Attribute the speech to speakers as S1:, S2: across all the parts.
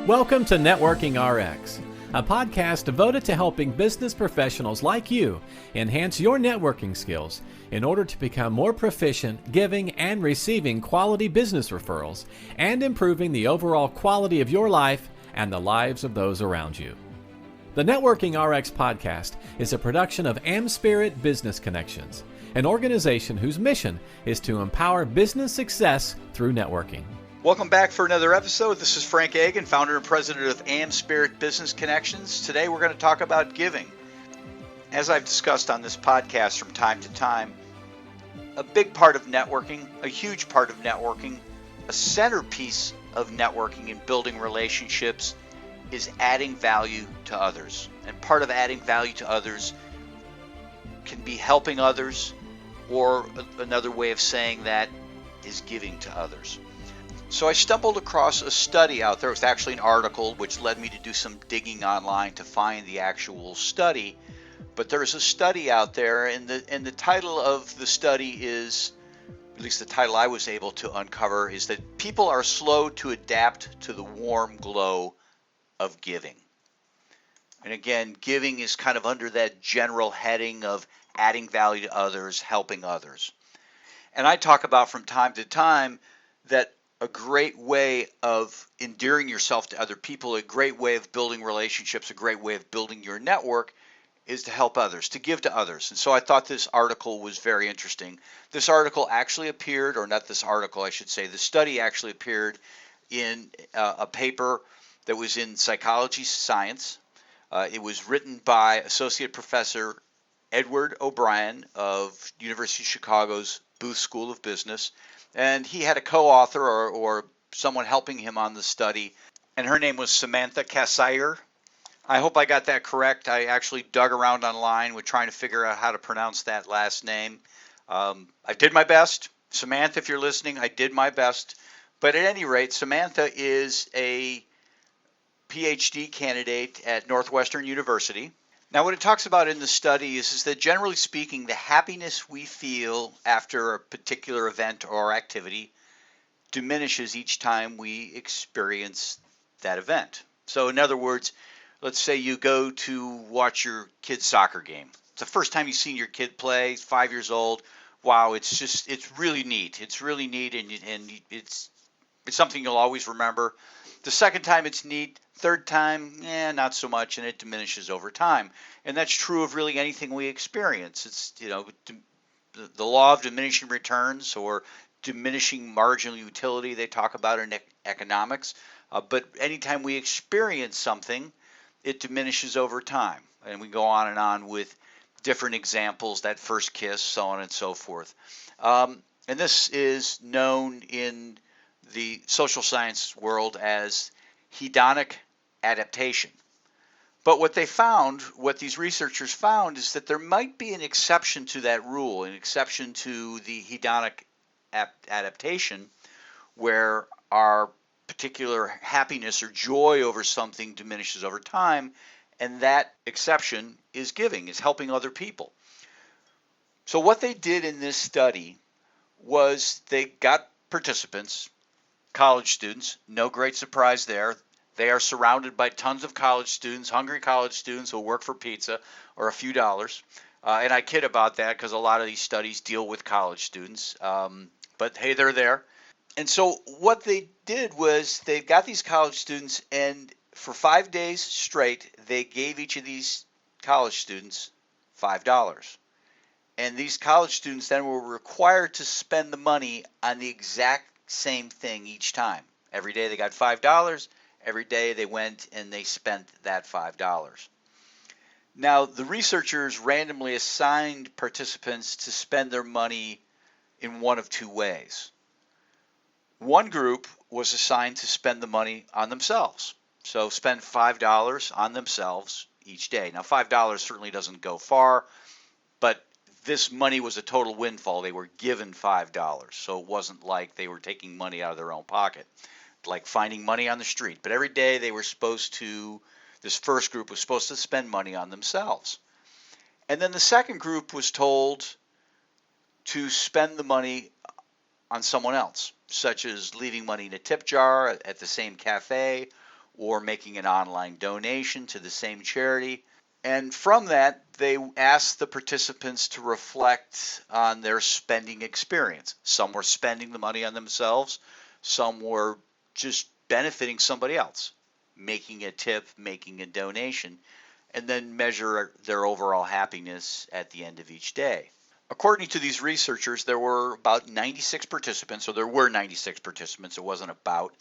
S1: Welcome to Networking RX, a podcast devoted to helping business professionals like you enhance your networking skills in order to become more proficient giving and receiving quality business referrals and improving the overall quality of your life and the lives of those around you. The Networking RX podcast is a production of AmSpirit Business Connections, an organization whose mission is to empower business success through networking.
S2: Welcome back for another episode. This is Frank Agan, founder and president of AmSpirit Business Connections. Today we're going to talk about giving. As I've discussed on this podcast from time to time, a big part of networking, a huge part of networking, a centerpiece of networking and building relationships is adding value to others. And part of adding value to others can be helping others, or another way of saying that is giving to others. So I stumbled across a study out there. It was actually an article which led me to do some digging online to find the actual study. But there's a study out there, and the title of the study is, at least the title I was able to uncover, is that people are slow to adapt to the warm glow of giving. And again, giving is kind of under that general heading of adding value to others, helping others. And I talk about from time to time that a great way of endearing yourself to other people, a great way of building relationships, a great way of building your network is to help others, to give to others. And so I thought this article was very interesting. This article actually appeared, or not this article, I should say, the study actually appeared in a paper that was in Psychology Science. It was written by Associate Professor Edward O'Brien of University of Chicago's Booth School of Business. And he had a co-author or someone helping him on the study, and her name was Samantha Kassirer. I hope I got that correct. I actually dug around online with trying to figure out how to pronounce that last name. I did my best. Samantha, if you're listening, I did my best. But at any rate, Samantha is a PhD candidate at Northwestern University. Now, what it talks about in the study is that generally speaking, the happiness we feel after a particular event or activity diminishes each time we experience that event. So in other words, let's say you go to watch your kid's soccer game. It's the first time you've seen your kid play, 5 years old. Wow, it's really neat. It's really neat, and it's something you'll always remember. The second time it's neat. Third time, not so much, and it diminishes over time. And that's true of really anything we experience. It's, the law of diminishing returns or diminishing marginal utility they talk about in economics. But anytime we experience something, it diminishes over time. And we go on with different examples, that first kiss, so on and so forth. And this is known in the social science world as hedonic adaptation. But what these researchers found, is that there might be an exception to that rule, an exception to the hedonic adaptation, where our particular happiness or joy over something diminishes over time, and that exception is giving, is helping other people. So what they did in this study was they got participants, college students, no great surprise there. They are surrounded by tons of college students, hungry college students who work for pizza or a few dollars. And I kid about that because a lot of these studies deal with college students. But hey, they're there. And so what they did was they got these college students, and for 5 days straight, they gave each of these college students $5. And these college students then were required to spend the money on the exact same thing each time. Every day they got $5. Every day they went and they spent that $5. Now, the researchers randomly assigned participants to spend their money in one of two ways. One group was assigned to spend the money on themselves. So spend $5 on themselves each day. Now, $5 certainly doesn't go far, but this money was a total windfall. They were given $5, so it wasn't like they were taking money out of their own pocket, like finding money on the street. But every day they were this first group was supposed to spend money on themselves. And then the second group was told to spend the money on someone else, such as leaving money in a tip jar at the same cafe, or making an online donation to the same charity. And from that, they asked the participants to reflect on their spending experience. Some were spending the money on themselves, some were just benefiting somebody else, making a tip, making a donation, and then measure their overall happiness at the end of each day. According to these researchers, there were about 96 participants, so there were 96 participants, it wasn't about,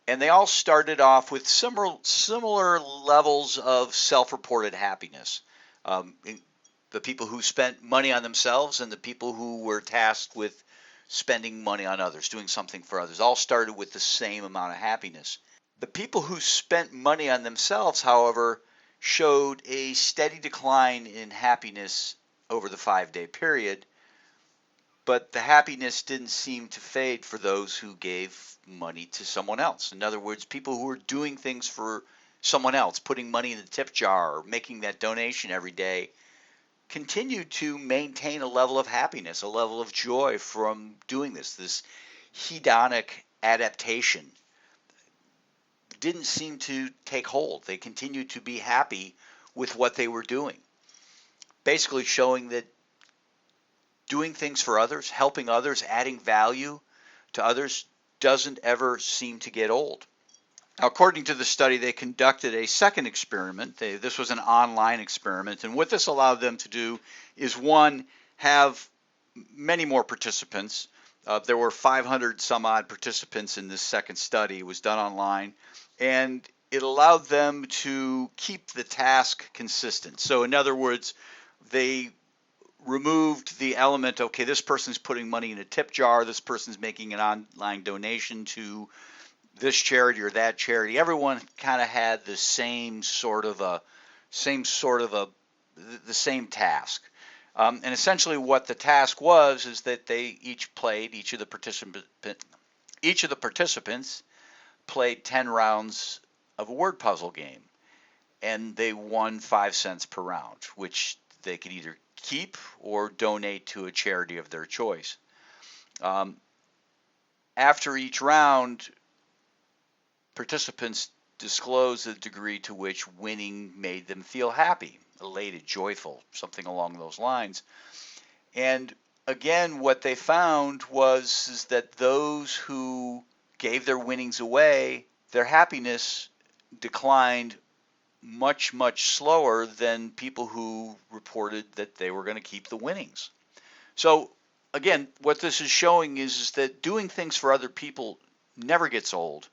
S2: and they all started off with similar levels of self-reported happiness. The people who spent money on themselves and the people who were tasked with spending money on others, doing something for others, all started with the same amount of happiness. The people who spent money on themselves, however, showed a steady decline in happiness over the 5-day period, but the happiness didn't seem to fade for those who gave money to someone else. In other words, people who were doing things for someone else, putting money in the tip jar or making that donation every day, continued to maintain a level of happiness, a level of joy from doing this hedonic adaptation didn't seem to take hold. They continued to be happy with what they were doing, basically showing that doing things for others, helping others, adding value to others doesn't ever seem to get old. Now, according to the study, they conducted a second experiment. This was an online experiment, and what this allowed them to do is, one, have many more participants. There were 500 some odd participants in this second study. It was done online, and it allowed them to keep the task consistent. So in other words, they removed the element, okay, this person's putting money in a tip jar, this person's making an online donation to this charity or that charity. Everyone kind of had the same task. And essentially what the task was is that they each of the participants played 10 rounds of a word puzzle game, and they won 5 cents per round, which they could either keep or donate to a charity of their choice. After each round, participants disclosed the degree to which winning made them feel happy, elated, joyful, something along those lines. And again, what they found is that those who gave their winnings away, their happiness declined much, much slower than people who reported that they were going to keep the winnings. So again, what this is showing is that doing things for other people never gets old.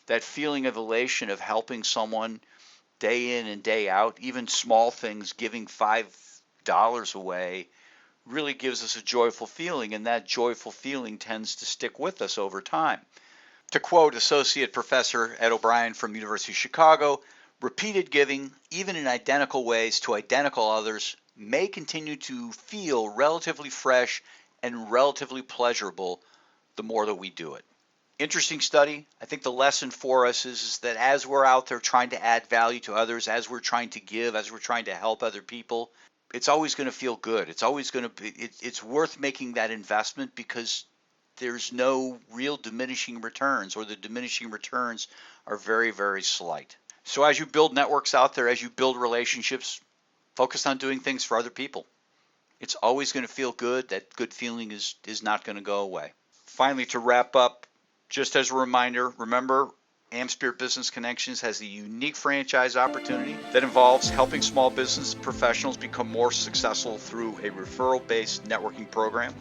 S2: That feeling of elation of helping someone day in and day out, even small things, giving $5 away, really gives us a joyful feeling, and that joyful feeling tends to stick with us over time. To quote Associate Professor Ed O'Brien from University of Chicago, repeated giving, even in identical ways to identical others, may continue to feel relatively fresh and relatively pleasurable the more that we do it. Interesting study. I think the lesson for us is that as we're out there trying to add value to others, as we're trying to give, as we're trying to help other people, it's always going to feel good. It's always going to be, it's worth making that investment because there's no real diminishing returns, or the diminishing returns are very, very slight. So as you build networks out there, as you build relationships, focus on doing things for other people. It's always going to feel good. That good feeling is not going to go away. Finally, to wrap up, just as a reminder, remember, AmSpirit Business Connections has a unique franchise opportunity that involves helping small business professionals become more successful through a referral-based networking program.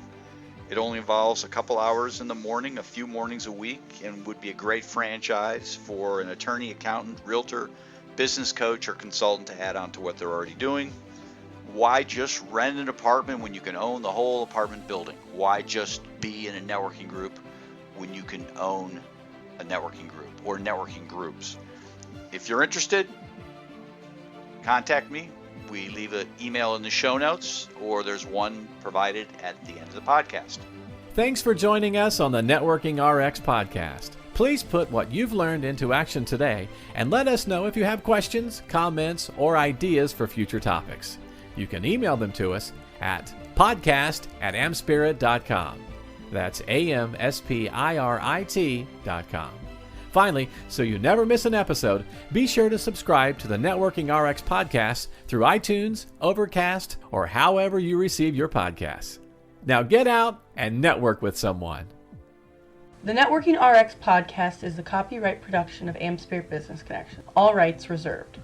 S2: It only involves a couple hours in the morning, a few mornings a week, and would be a great franchise for an attorney, accountant, realtor, business coach, or consultant to add on to what they're already doing. Why just rent an apartment when you can own the whole apartment building? Why just be in a networking group when you can own a networking group or networking groups? If you're interested, contact me. We leave an email in the show notes, or there's one provided at the end of the podcast.
S1: Thanks for joining us on the Networking RX podcast. Please put what you've learned into action today and let us know if you have questions, comments, or ideas for future topics. You can email them to us at podcast@amspirit.com. That's AmSpirit.com. Finally, so you never miss an episode, be sure to subscribe to the Networking RX podcast through iTunes, Overcast, or however you receive your podcasts. Now get out and network with someone.
S3: The Networking RX podcast is the copyright production of AmSpirit Business Connection. All rights reserved.